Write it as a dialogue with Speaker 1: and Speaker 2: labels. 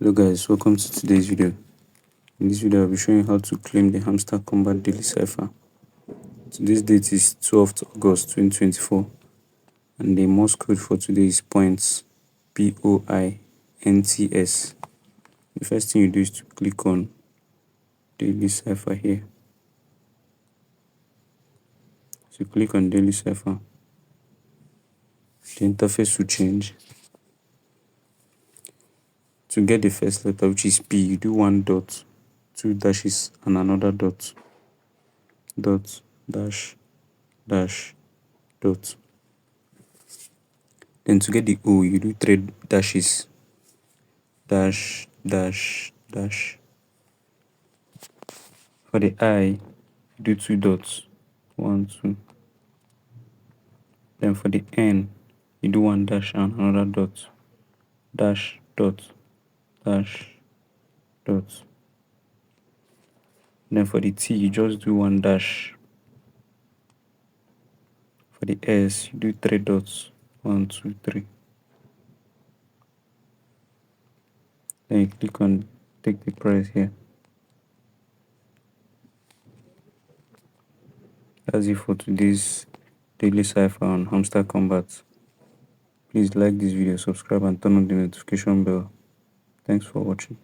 Speaker 1: Hello guys, welcome to today's video. In this video I'll be showing you how to claim the Hamster Kombat daily cipher. Today's date is 12th August 2024 and the Morse code for today is points POINTS. The first thing you do is to click on daily cipher here. So click on daily cipher. The interface will change. To get the first letter, which is P, you do one dot, two dashes and another dot, dot, dash, dash, dot. Then to get the O, you do three dashes, dash, dash, dash. For the I, you do two dots, one, two. Then for the N, you do one dash and another dot, dash, dot, dash, dot. Then for the T, you just do one dash. For the S, you do three dots, one, two, three. Then you click on take the price here. That's it for today's daily cipher on Hamster Kombat. Please like this video, subscribe and turn on the notification bell. Thanks for watching.